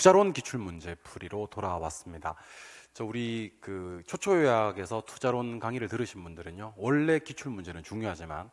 투자론 기출문제 풀이로 돌아왔습니다. 우리 초초요약에서 투자론 강의를 들으신 분들은요, 원래 기출문제는 중요하지만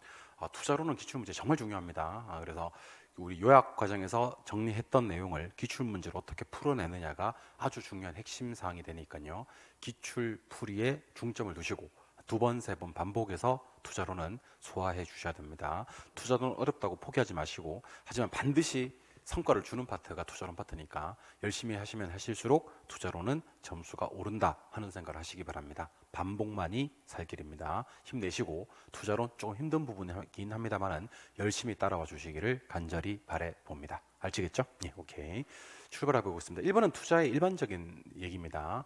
투자론은 기출문제 정말 중요합니다. 그래서 우리 요약 과정에서 정리했던 내용을 기출문제로 어떻게 풀어내느냐가 아주 중요한 핵심 사항이 되니까요, 기출 풀이에 중점을 두시고 두 번, 세 번 반복해서 투자론은 소화해 주셔야 됩니다. 투자론 어렵다고 포기하지 마시고, 하지만 반드시 성과를 주는 파트가 투자론 파트니까 열심히 하시면 하실수록 투자론은 점수가 오른다 하는 생각을 하시기 바랍니다. 반복만이 살 길입니다. 힘내시고, 투자론 조금 힘든 부분이긴 합니다만 열심히 따라와 주시기를 간절히 바래 봅니다. 아시겠죠? 예, 오케이. 출발해 보겠습니다. 1번은 투자의 일반적인 얘기입니다.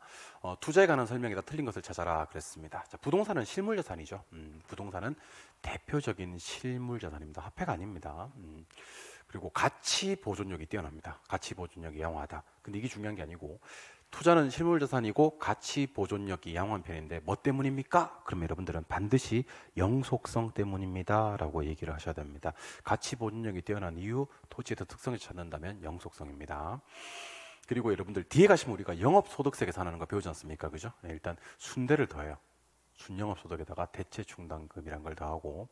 투자에 관한 설명이다. 틀린 것을 찾아라 그랬습니다. 자, 부동산은 실물자산이죠. 부동산은 대표적인 실물자산입니다. 화폐가 아닙니다. 그리고 가치 보존력이 뛰어납니다. 가치 보존력이 양호하다. 근데 이게 중요한 게 아니고, 투자는 실물자산이고 가치 보존력이 양호한 편인데 뭐 때문입니까? 그러면 여러분들은 반드시 영속성 때문입니다 라고 얘기를 하셔야 됩니다. 가치 보존력이 뛰어난 이유, 토지의 특성을 찾는다면 영속성입니다. 그리고 여러분들 뒤에 가시면 우리가 영업소득세 계산하는 거 배우지 않습니까? 그죠? 네, 일단 순대를 더해요. 순영업소득에다가 대체충당금이란 걸 더하고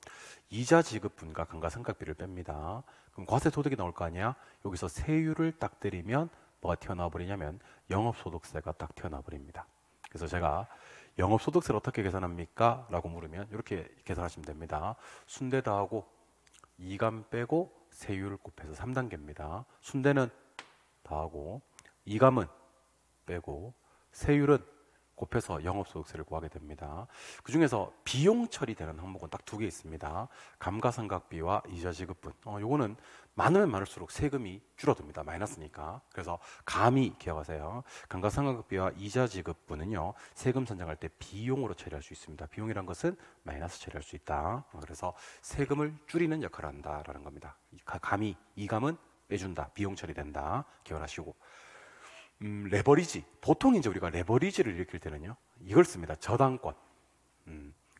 이자 지급분과 감가상각비를 뺍니다. 그럼 과세소득이 나올 거 아니야? 여기서 세율을 딱 때리면 뭐가 튀어나와 버리냐면 영업소득세가 딱 튀어나와 버립니다. 그래서 제가 영업소득세를 어떻게 계산합니까? 라고 물으면 이렇게 계산하시면 됩니다. 순대 더하고 이감 빼고 세율을 곱해서 3단계입니다. 순대는 더하고 이감은 빼고 세율은 곱해서 영업소득세를 구하게 됩니다. 그 중에서 비용 처리되는 항목은 딱 두 개 있습니다. 감가상각비와 이자지급분. 요거는 많으면 많을수록 세금이 줄어듭니다. 마이너스니까. 그래서 감히 기억하세요. 감가상각비와 이자지급분은요, 세금 산정할 때 비용으로 처리할 수 있습니다. 비용이란 것은 마이너스 처리할 수 있다. 그래서 세금을 줄이는 역할을 한다라는 겁니다. 감히, 이감은 빼준다. 비용 처리된다. 기억하시고. 레버리지. 보통 이제 우리가 레버리지를 일으킬 때는요, 이걸 씁니다. 저당권.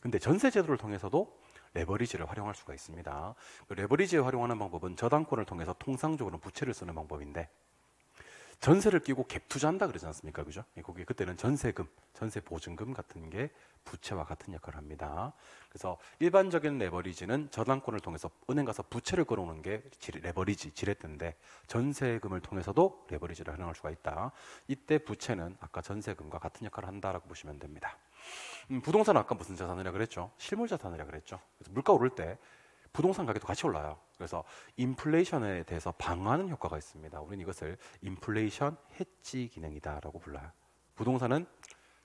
근데 전세 제도를 통해서도 레버리지를 활용할 수가 있습니다. 레버리지를 활용하는 방법은 저당권을 통해서 통상적으로 부채를 쓰는 방법인데, 전세를 끼고 갭 투자한다 그러지 않습니까? 그죠? 거기 그때는 전세금, 전세 보증금 같은 게 부채와 같은 역할을 합니다. 그래서 일반적인 레버리지는 저당권을 통해서 은행 가서 부채를 끌어오는 게 레버리지, 지렛대인데, 전세금을 통해서도 레버리지를 활용할 수가 있다. 이때 부채는 아까 전세금과 같은 역할을 한다라고 보시면 됩니다. 부동산은 아까 무슨 자산이라 그랬죠? 실물자산이라 그랬죠. 그래서 물가 오를 때 부동산 가격도 같이 올라요. 그래서 인플레이션에 대해서 방어하는 효과가 있습니다. 우리는 이것을 인플레이션 해지 기능이다라고 불러요. 부동산은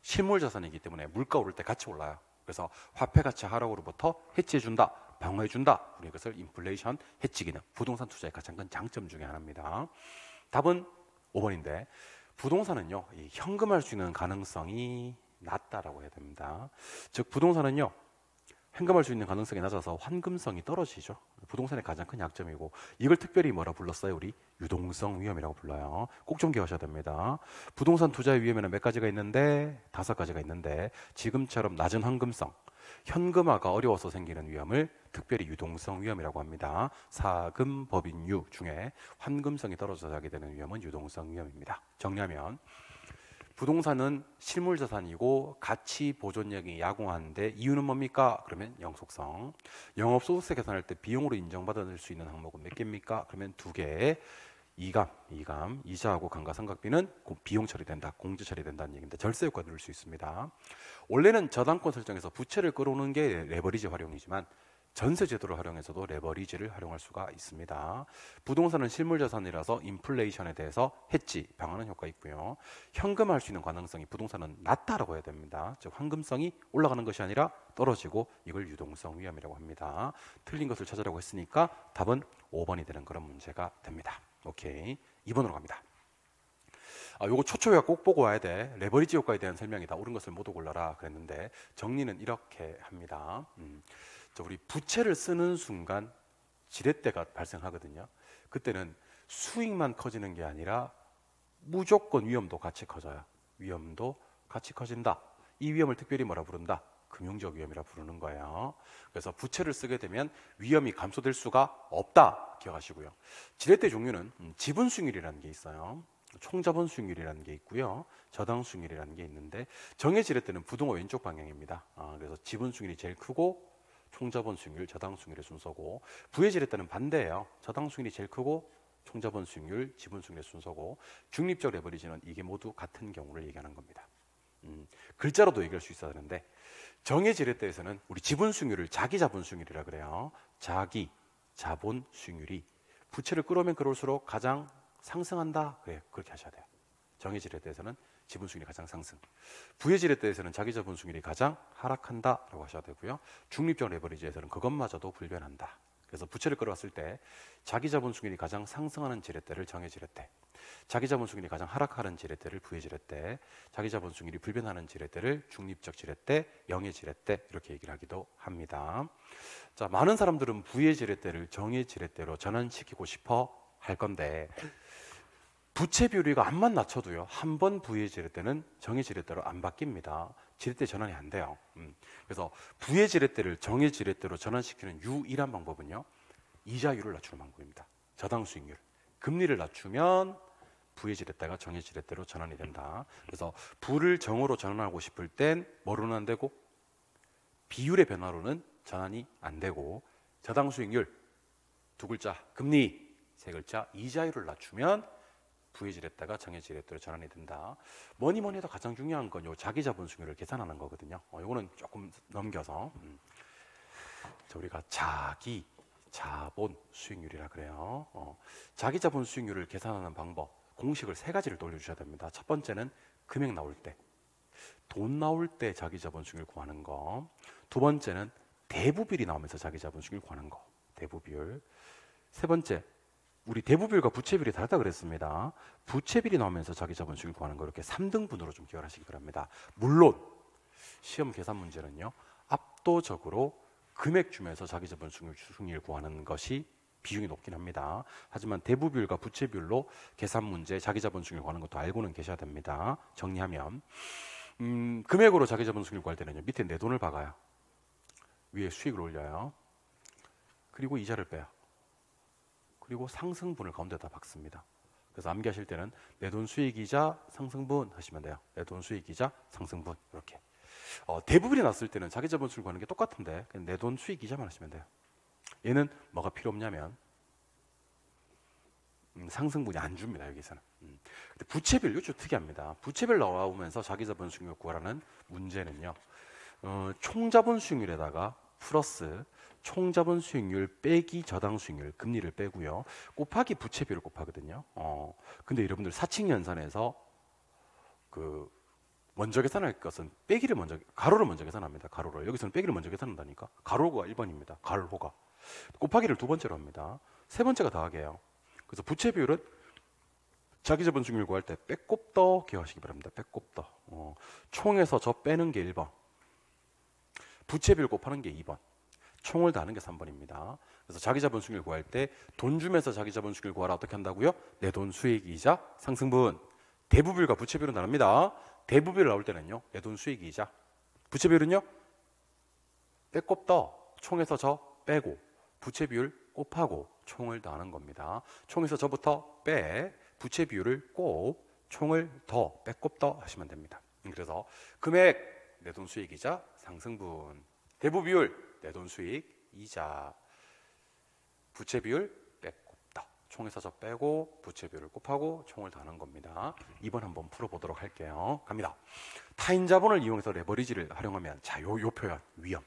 실물자산이기 때문에 물가 오를 때 같이 올라요. 그래서 화폐 가치 하락으로부터 해지해준다, 방어해준다. 우리 이것을 인플레이션 해지 기능. 부동산 투자의 가장 큰 장점 중에 하나입니다. 답은 5번인데, 부동산은요, 현금화할 수 있는 가능성이 낮다라고 해야 됩니다. 즉, 부동산은요, 현금할 수 있는 가능성이 낮아서 환금성이 떨어지죠. 부동산의 가장 큰 약점이고, 이걸 특별히 뭐라 불렀어요? 우리 유동성 위험이라고 불러요. 꼭 좀 기억하셔야 됩니다. 부동산 투자의 위험에는 몇 가지가 있는데, 5가지가 있는데, 지금처럼 낮은 환금성, 현금화가 어려워서 생기는 위험을 특별히 유동성 위험이라고 합니다. 사금, 법인유 중에 환금성이 떨어져서 하게 되는 위험은 유동성 위험입니다. 정리하면, 부동산은 실물자산이고 가치 보존력이 야구한데 이유는 뭡니까? 그러면 영속성. 영업소득세 계산할 때 비용으로 인정받을 수 있는 항목은 몇 개입니까? 그러면 2개. 이감, 이자하고 감가상각비는 비용 처리된다, 공제 처리된다는 얘기인데 절세 효과 누릴 수 있습니다. 원래는 저당권 설정에서 부채를 끌어오는 게 레버리지 활용이지만 전세 제도를 활용해서도 레버리지를 활용할 수가 있습니다. 부동산은 실물자산이라서 인플레이션에 대해서 해지, 방어하는 효과 있고요. 현금화할 수 있는 가능성이 부동산은 낮다라고 해야 됩니다. 즉 환금성이 올라가는 것이 아니라 떨어지고, 이걸 유동성 위험이라고 합니다. 틀린 것을 찾으라고 했으니까 답은 5번이 되는 그런 문제가 됩니다. 오케이, 2번으로 갑니다. 요거 초초요약 꼭 보고 와야 돼. 레버리지 효과에 대한 설명이다. 옳은 것을 모두 골라라 그랬는데, 정리는 이렇게 합니다. 우리 부채를 쓰는 순간 지렛대가 발생하거든요. 그때는 수익만 커지는 게 아니라 무조건 위험도 같이 커져요. 위험도 같이 커진다. 이 위험을 특별히 뭐라 부른다? 금융적 위험이라 부르는 거예요. 그래서 부채를 쓰게 되면 위험이 감소될 수가 없다. 기억하시고요. 지렛대 종류는 지분 수익률이라는 게 있어요. 총자본 수익률이라는 게 있고요. 저당 수익률이라는 게 있는데 정의 지렛대는 부등호 왼쪽 방향입니다. 그래서 지분 수익률이 제일 크고 총자본 수익률, 저당 수익률의 순서고 부의 지렛대는 반대예요. 저당 수익률이 제일 크고 총자본 수익률, 지분 수익률의 순서고 중립적 레버리지는 이게 모두 같은 경우를 얘기하는 겁니다. 글자로도 얘기할 수 있어야 하는데 정의 지렛대에서는 우리 지분 수익률을 자기 자본 수익률이라 그래요. 자기 자본 수익률이 부채를 끌어오면 끌어올수록 가장 상승한다. 그래, 그렇게 하셔야 돼요. 정의 지렛대에서는 지분 수익률이 가장 상승. 부의 지렛대에서는 자기 자본 수익률이 가장 하락한다라고 하셔야 되고요. 중립적 레버리지에서는 그것마저도 불변한다. 그래서 부채를 끌어왔을 때 자기 자본 수익률이 가장 상승하는 지렛대를 정의 지렛대, 자기 자본 수익률이 가장 하락하는 지렛대를 부의 지렛대, 자기 자본 수익률이 불변하는 지렛대를 중립적 지렛대, 영의 지렛대 이렇게 얘기를 하기도 합니다. 자, 많은 사람들은 부의 지렛대를 정의 지렛대로 전환시키고 싶어 할 건데 부채 비율이가 암만 낮춰도요. 한 번 부의 지렛대는 정의 지렛대로 안 바뀝니다. 지렛대 전환이 안 돼요. 그래서 부의 지렛대를 정의 지렛대로 전환시키는 유일한 방법은요. 이자율을 낮추는 방법입니다. 저당 수익률. 금리를 낮추면 부의 지렛대가 정의 지렛대로 전환이 된다. 그래서 부를 정으로 전환하고 싶을 땐 뭐로는 안 되고 비율의 변화로는 전환이 안 되고 저당 수익률 두 글자, 금리 세 글자, 이자율을 낮추면 부의 지렛대가 정의 지렛대로 전환이 된다. 뭐니 해도 가장 중요한 건 요 자기 자본 수익률을 계산하는 거거든요. 요거는 조금 넘겨서 자, 우리가 자기 자본 수익률이라 그래요. 자기 자본 수익률을 계산하는 방법 공식을 세 가지를 떠올려주셔야 됩니다. 첫 번째는 금액 나올 때, 돈 나올 때 자기 자본 수익률 구하는 거. 두 번째는 대부비율이 나오면서 자기 자본 수익률 구하는 거. 대부비율. 세 번째, 우리 대부비율과 부채비율이 다르다 그랬습니다. 부채비율이 나오면서 자기 자본 수익률 구하는 거 이렇게 3등분으로 좀 기억하시기 바랍니다. 물론 시험 계산 문제는요. 압도적으로 금액 주면서 자기 자본 수익률 구하는 것이 비중이 높긴 합니다. 하지만 대부비율과 부채비율로 계산 문제 자기 자본 수익률 구하는 것도 알고는 계셔야 됩니다. 정리하면 금액으로 자기 자본 수익률 구할 때는요. 밑에 내 돈을 박아요. 위에 수익을 올려요. 그리고 이자를 빼요. 그리고 상승분을 가운데다 박습니다. 그래서 암기하실 때는 내 돈 수익이자 상승분 하시면 돼요. 내 돈 수익이자 상승분 이렇게. 대부분이 났을 때는 자기 자본 수익 구하는 게 똑같은데 내 돈 수익이자만 하시면 돼요. 얘는 뭐가 필요 없냐면 상승분이 안 줍니다. 여기서는. 근데 부채비율 이거 좀 특이합니다. 부채비율 나오면서 자기 자본 수익률 구하라는 문제는요. 총자본 수익률에다가 플러스 총자본 수익률 빼기 저당 수익률 금리를 빼고요. 곱하기 부채비율을 곱하거든요. 근데 여러분들 사칙연산에서 그 먼저 계산할 것은 빼기를 먼저 가로를 먼저 계산합니다. 가로를. 여기서는 빼기를 먼저 계산한다니까. 가로가 1번입니다. 가로가. 곱하기를 두 번째로 합니다. 세 번째가 더하기예요. 그래서 부채 비율은 자기 자본 수익률 구할 때 빼꼽더 기억하시기 바랍니다. 빼꼽더. 총에서 저 빼는 게 1번. 부채 비율 곱하는 게 2번. 총을 다는 게 3번입니다. 그래서 자기 자본 수익률 구할 때 돈 주면서 자기 자본 수익률 구하라 어떻게 한다고요? 내 돈 수익이자 상승분. 대부비율과 부채비율은 다릅니다. 대부비율 나올 때는요. 내 돈 수익이자. 부채비율은요. 빼꼽더. 총에서 저 빼고 부채비율 곱하고 총을 더하는 겁니다. 총에서 저부터 빼 부채비율을 곱 총을 더 빼꼽더 하시면 됩니다. 그래서 금액 내 돈 수익이자 상승분, 대부비율 내 돈 수익 이자, 부채비율 빼꼽더. 총에서 저 빼고 부채비율을 곱하고 총을 더하는 겁니다. 2번 한번 풀어보도록 할게요. 갑니다. 타인 자본을 이용해서 레버리지를 활용하면 자, 요 표현 위험.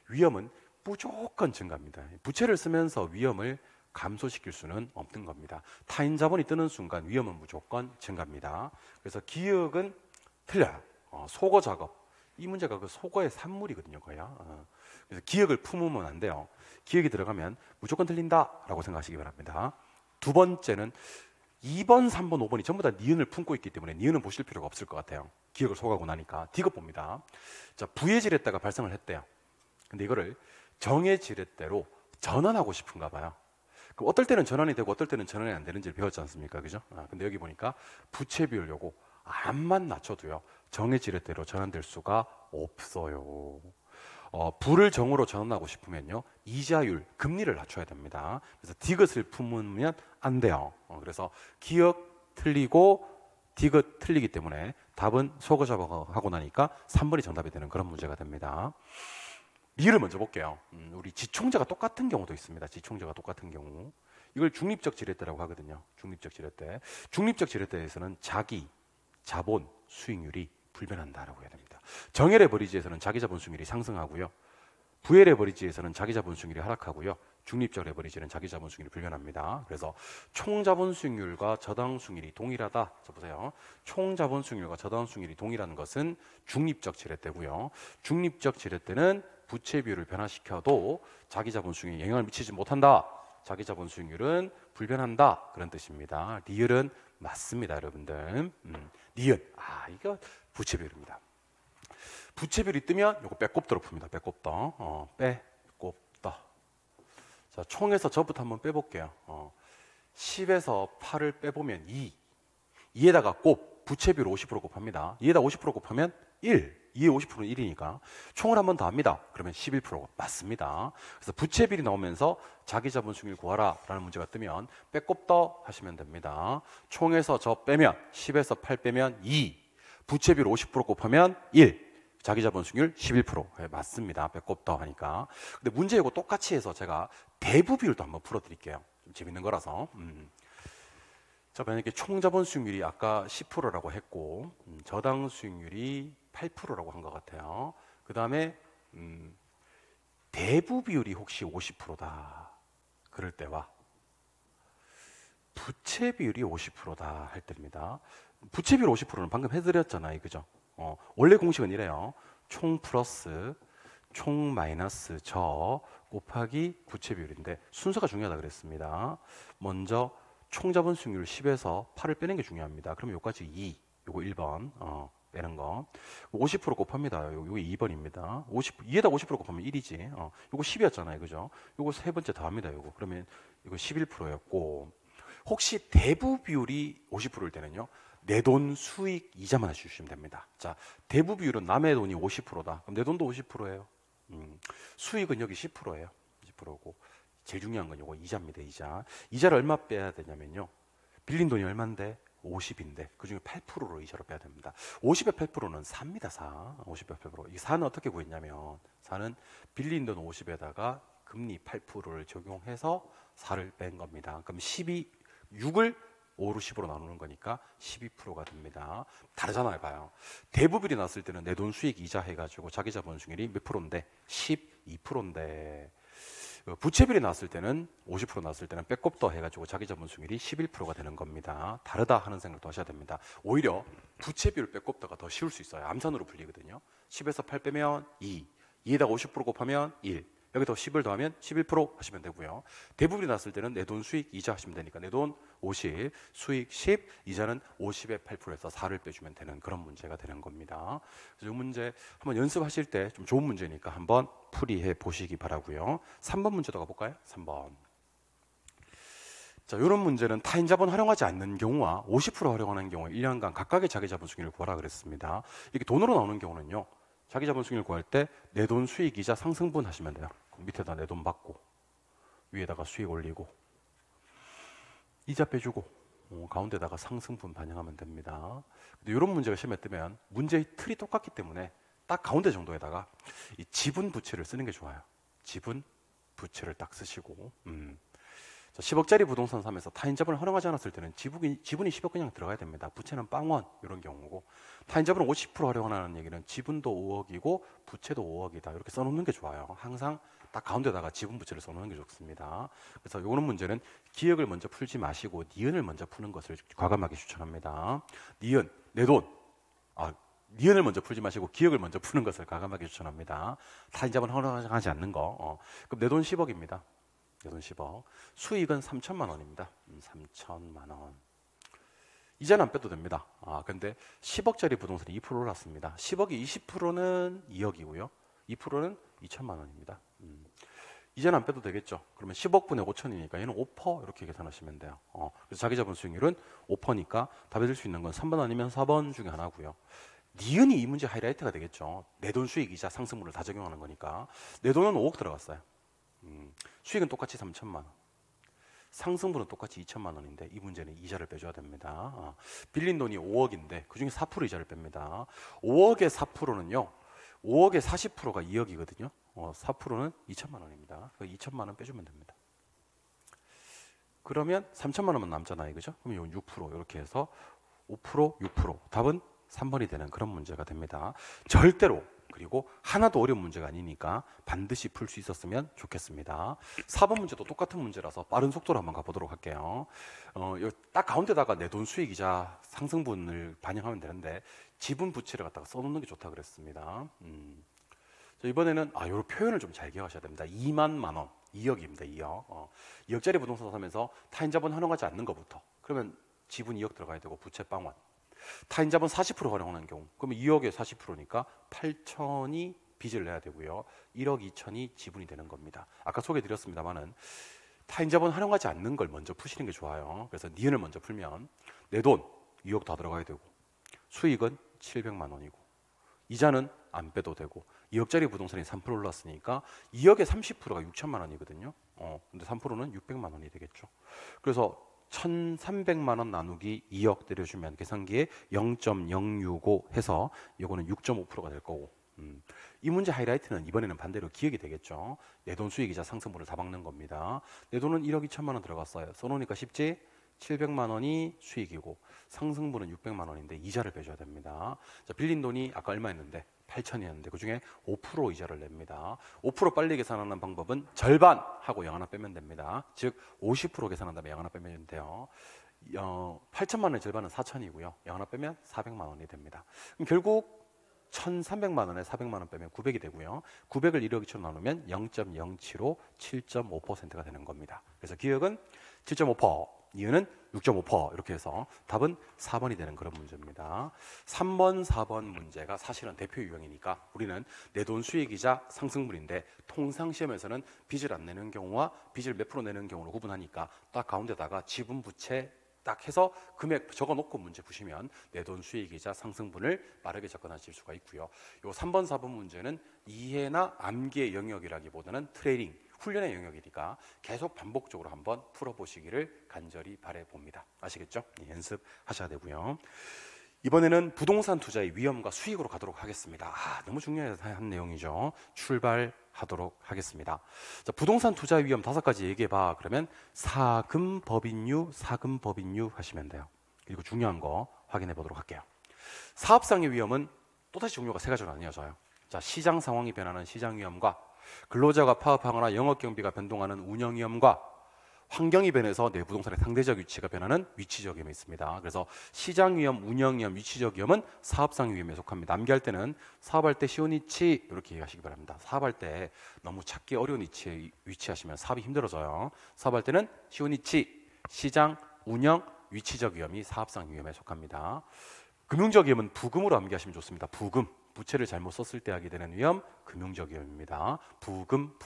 위험은 무조건 증가합니다. 부채를 쓰면서 위험을 감소시킬 수는 없는 겁니다. 타인 자본이 뜨는 순간 위험은 무조건 증가합니다. 그래서 기억은 틀려요. 소거 작업. 이 문제가 그 소거의 산물이거든요, 거야. 그래서 기억을 품으면 안 돼요. 기억이 들어가면 무조건 틀린다라고 생각하시기 바랍니다. 두 번째는 2번, 3번, 5번이 전부 다 니은을 품고 있기 때문에 니은은 보실 필요가 없을 것 같아요. 기억을 소거하고 나니까 디귿 봅니다. 자, 부의 지렛대가 발생을 했대요. 근데 이거를 정의 지렛대로 전환하고 싶은가 봐요. 그럼 어떨 때는 전환이 되고 어떨 때는 전환이 안 되는지를 배웠지 않습니까? 그죠? 근데 여기 보니까 부채 비율 요거 암만 낮춰도요. 정의 지렛대로 전환될 수가 없어요. 부를 정으로 전환하고 싶으면요. 이자율, 금리를 낮춰야 됩니다. 그래서 디귿을 품으면 안 돼요. 그래서 기억 틀리고 디귿 틀리기 때문에 답은 소거잡하고 나니까 3번이 정답이 되는 그런 문제가 됩니다. 리을을 먼저 볼게요. 우리 지총자가 똑같은 경우도 있습니다. 지총자가 똑같은 경우. 이걸 중립적 지렛대라고 하거든요. 중립적 지렛대. 중립적 지렛대에서는 자기, 자본, 수익률이 불변한다라고 해야 됩니다. 정의 레버리지에서는 자기 자본 수익률이 상승하고요. 부의 레버리지에서는 자기 자본 수익률이 하락하고요. 중립적 레버리지는 자기 자본 수익률이 불변합니다. 그래서 총 자본 수익률과 저당 수익률이 동일하다. 자 보세요. 총 자본 수익률과 저당 수익률이 동일한 것은 중립적 지렛대고요. 중립적 지렛대는 부채 비율을 변화시켜도 자기 자본 수익률에 영향을 미치지 못한다. 자기 자본 수익률은 불변한다. 그런 뜻입니다. 리을은 맞습니다, 여러분들. 니은. 이거 부채 비율입니다. 부채 비율이 뜨면 이거 빼꼽더로 풉니다. 빼꼽더. 빼꼽더. 자, 총에서 저부터 한번 빼볼게요. 10에서 8을 빼보면 2. 2에다가 곱, 부채 비율 50% 곱합니다. 2에다 50% 곱하면 1. 2의 50%는 1이니까 총을 한 번 더 합니다. 그러면 11% 맞습니다. 그래서 부채 비율이 나오면서 자기 자본 수익률 구하라 라는 문제가 뜨면 빼꼽더 하시면 됩니다. 총에서 저 빼면 10에서 8 빼면 2. 부채 비율 50% 곱하면 1. 자기 자본 수익률 11%. 네, 맞습니다. 빼꼽더 하니까. 근데 문제 이거 똑같이 해서 제가 대부 비율도 한번 풀어드릴게요. 좀 재밌는 거라서. 자, 만약에 총 자본 수익률이 아까 10%라고 했고 저당 수익률이 8%라고 한 것 같아요. 그 다음에 대부 비율이 혹시 50%다. 그럴 때와 부채 비율이 50%다 할 때입니다. 부채 비율 50%는 방금 해드렸잖아요. 그죠? 원래 공식은 이래요. 총 플러스 총 마이너스 저 곱하기 부채 비율인데 순서가 중요하다 그랬습니다. 먼저 총 자본 수익률 10에서 8을 빼는 게 중요합니다. 그러면 요까지 2, 요거 1번 빼는 거. 50% 곱합니다. 요거 2번입니다. 2에다 50% 곱하면 1이지. 요거 10이었잖아요. 그죠? 요거 세 번째 더합니다. 요거. 그러면 이거 11%였고 혹시 대부 비율이 50%일 때는요. 내 돈 수익 이자만 해주시면 됩니다. 자, 대부 비율은 남의 돈이 50%다. 그럼 내 돈도 50%예요. 수익은 여기 10%예요. 10%고 제일 중요한 건 요거 이자입니다. 이자. 이자를 얼마 빼야 되냐면요. 빌린 돈이 얼마인데? 50인데 그중에 8%로 이자로 빼야 됩니다. 50에 8%는 4입니다. 4. 50에 8%. 이 4는 어떻게 구했냐면 4는 빌린 돈 50에다가 금리 8%를 적용해서 4를 뺀 겁니다. 그럼 6을 5로 10으로 나누는 거니까 12%가 됩니다. 다르잖아요. 봐요. 대부분이 났을 때는 내 돈 수익 이자 해가지고 자기 자본 수익률이 몇 프로인데 12%인데 부채비율이 났을 때는 50% 났을 때는 빼꼽더 해가지고 자기 자본 수익률이 11%가 되는 겁니다. 다르다 하는 생각도 하셔야 됩니다. 오히려 부채비율 빼꼽더가 더 쉬울 수 있어요. 암산으로 풀리거든요. 10에서 8 빼면 2, 2에다가 50% 곱하면 1, 여기다 10을 더하면 11% 하시면 되고요. 대부분이 났을 때는 내 돈 수익 이자 하시면 되니까 내 돈 50, 수익 10, 이자는 50에 8%에서 4를 빼주면 되는 그런 문제가 되는 겁니다. 그래서 이 문제 한번 연습하실 때 좀 좋은 문제니까 한번 풀이해 보시기 바라고요. 3번 문제도 가볼까요? 3번. 자, 이런 문제는 타인 자본 활용하지 않는 경우와 50% 활용하는 경우에 1년간 각각의 자기 자본 수익률을 구하라 그랬습니다. 이게 돈으로 나오는 경우는요. 자기 자본 수익률 구할 때 내 돈 수익 이자 상승분 하시면 돼요. 밑에다 내 돈 받고 위에다가 수익 올리고 이자 빼주고 가운데다가 상승분 반영하면 됩니다. 근데 이런 문제가 시험에 뜨면 문제의 틀이 똑같기 때문에 딱 가운데 정도에다가 이 지분 부채를 쓰는 게 좋아요. 지분 부채를 딱 쓰시고 10억짜리 부동산 사면서 타인 자본을 활용하지 않았을 때는 지분이 10억 그냥 들어가야 됩니다. 부채는 빵원 이런 경우고 타인 자본을 50% 활용하는 얘기는 지분도 5억이고 부채도 5억이다 이렇게 써놓는 게 좋아요. 항상 딱 가운데다가 지분 부채를 써놓는 게 좋습니다. 그래서 요거는 문제는 기억을 먼저 풀지 마시고 니은을 먼저 푸는 것을 과감하게 추천합니다. 니은 내 돈 니은을 먼저 풀지 마시고 기억을 먼저 푸는 것을 과감하게 추천합니다. 타인 자본을 활용하지 않는 거. 그럼 내 돈 10억입니다. 내 돈 10억. 수익은 3천만 원입니다. 3천만 원. 이자는 안 빼도 됩니다. 근데 10억짜리 부동산이 2% 올랐습니다. 10억이 20%는 2억이고요. 2%는 2천만 원입니다. 이자는 안 빼도 되겠죠. 그러면 10억분의 5천이니까 얘는 5% 이렇게 계산하시면 돼요. 그래서 자기 자본 수익률은 5%니까 답이 될 수 있는 건 3번 아니면 4번 중에 하나고요. 니은이 이 문제 하이라이트가 되겠죠. 내 돈 수익 이자 상승분을 다 적용하는 거니까 내 돈은 5억 들어갔어요. 수익은 똑같이 3천만 원. 상승분은 똑같이 2천만 원인데 이 문제는 이자를 빼줘야 됩니다. 빌린 돈이 5억인데 그중에 4% 이자를 뺍니다. 5억의 4%는요. 5억의 40%가 2억이거든요. 4%는 2천만 원입니다. 2천만 원 빼주면 됩니다. 그러면 3천만 원만 남잖아요. 그죠? 그럼 이건 6% 이렇게 해서 5%, 6% 답은 3번이 되는 그런 문제가 됩니다. 절대로 그리고 하나도 어려운 문제가 아니니까 반드시 풀 수 있었으면 좋겠습니다. 4번 문제도 똑같은 문제라서 빠른 속도로 한번 가보도록 할게요. 딱 가운데다가 내 돈 수익이자 상승분을 반영하면 되는데 지분 부채를 갖다가 써놓는 게 좋다 그랬습니다. 이번에는 요 표현을 좀 잘 기억하셔야 됩니다. 2만 원, 2억입니다. 2억. 2억짜리 부동산 사면서 타인자본 활용하지 않는 것부터. 그러면 지분 2억 들어가야 되고 부채 빵원. 타인자본 40% 활용하는 경우 그러면 2억에 40%니까 8천이 빚을 내야 되고요. 1억 2천이 지분이 되는 겁니다. 아까 소개해드렸습니다만은 타인자본 활용하지 않는 걸 먼저 푸시는 게 좋아요. 그래서 니은을 먼저 풀면 내 돈 2억 다 들어가야 되고 수익은 700만 원이고 이자는 안 빼도 되고 2억짜리 부동산이 3% 올랐으니까 2억에 30%가 6천만 원이거든요. 근데 3%는 600만 원이 되겠죠. 그래서 1,300만 원 나누기 2억 때려주면 계산기에 0.065 해서 이거는 6.5%가 될 거고 이 문제 하이라이트는 이번에는 반대로 기억이 되겠죠. 내 돈 수익이자 상승분을 다 박는 겁니다. 내 돈은 1억 2천만 원 들어갔어요. 써놓으니까 쉽지? 700만 원이 수익이고 상승분은 600만 원인데 이자를 빼줘야 됩니다. 자, 빌린 돈이 아까 얼마였는데 8천이었는데 그중에 5% 이자를 냅니다. 5% 빨리 계산하는 방법은 절반 하고 0 하나 빼면 됩니다. 즉 50% 계산한 다음에 0 하나 빼면 돼요. 8천만 원의 절반은 4천이고요. 0 하나 빼면 400만 원이 됩니다. 그럼 결국 1,300만 원에 400만 원 빼면 900이 되고요. 900을 1억 2천으로 나누면 0.075, 7.5%가 되는 겁니다. 그래서 기억은 7.5%, 이유는 6.5% 이렇게 해서 답은 4번이 되는 그런 문제입니다. 3번, 4번 문제가 사실은 대표 유형이니까 우리는 내 돈 수익이자 상승분인데 통상시험에서는 빚을 안 내는 경우와 빚을 몇 프로 내는 경우로 구분하니까 딱 가운데다가 지분 부채 딱 해서 금액 적어놓고 문제 푸시면 내 돈 수익이자 상승분을 빠르게 접근하실 수가 있고요. 요 3번, 4번 문제는 이해나 암기의 영역이라기보다는 트레이닝, 훈련의 영역이니까 계속 반복적으로 한번 풀어보시기를 간절히 바라봅니다. 아시겠죠? 연습하셔야 되고요. 이번에는 부동산 투자의 위험과 수익으로 가도록 하겠습니다. 너무 중요한 내용이죠. 출발하도록 하겠습니다. 자, 부동산 투자의 위험 5가지 얘기해봐. 그러면 사금, 법인유, 사금, 법인유 하시면 돼요. 그리고 중요한 거 확인해 보도록 할게요. 사업상의 위험은 또다시 종류가 3가지로 나뉘어져요. 자, 시장 상황이 변하는 시장 위험과 근로자가 파업하거나 영업 경비가 변동하는 운영 위험과 환경이 변해서 내 부동산의 상대적 위치가 변하는 위치적 위험이 있습니다. 그래서 시장 위험, 운영 위험, 위치적 위험은 사업상 위험에 속합니다. 암기할 때는 사업할 때 쉬운 위치 이렇게 얘기하시기 바랍니다. 사업할 때 너무 찾기 어려운 위치에 위치하시면 사업이 힘들어져요. 사업할 때는 쉬운 위치, 시장, 운영, 위치적 위험이 사업상 위험에 속합니다. 금융적 위험은 부금으로 암기하시면 좋습니다. 부금. 부채를 잘못 썼을 때 하게 되는 위험, 금융적 위험입니다. 부금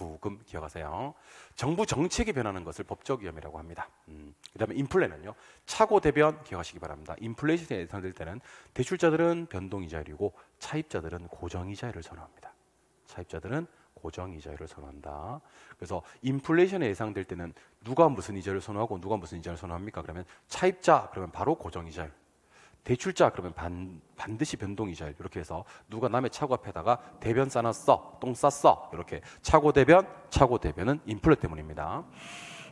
기억하세요. 정부 정책이 변하는 것을 법적 위험이라고 합니다. 그 다음에 인플레는요. 차고대변 기억하시기 바랍니다. 인플레이션이 예상될 때는 대출자들은 변동이자율이고 차입자들은 고정이자율을 선호합니다. 차입자들은 고정이자율을 선호한다. 그래서 인플레이션이 예상될 때는 누가 무슨 이자를 선호하고 누가 무슨 이자를 선호합니까? 그러면 차입자 그러면 바로 고정이자율. 대출자 그러면 반드시 변동이자율 이렇게 해서 누가 남의 차고 앞에다가 대변 싸놨어 똥 쌌어 이렇게 차고대변은 인플레 때문입니다.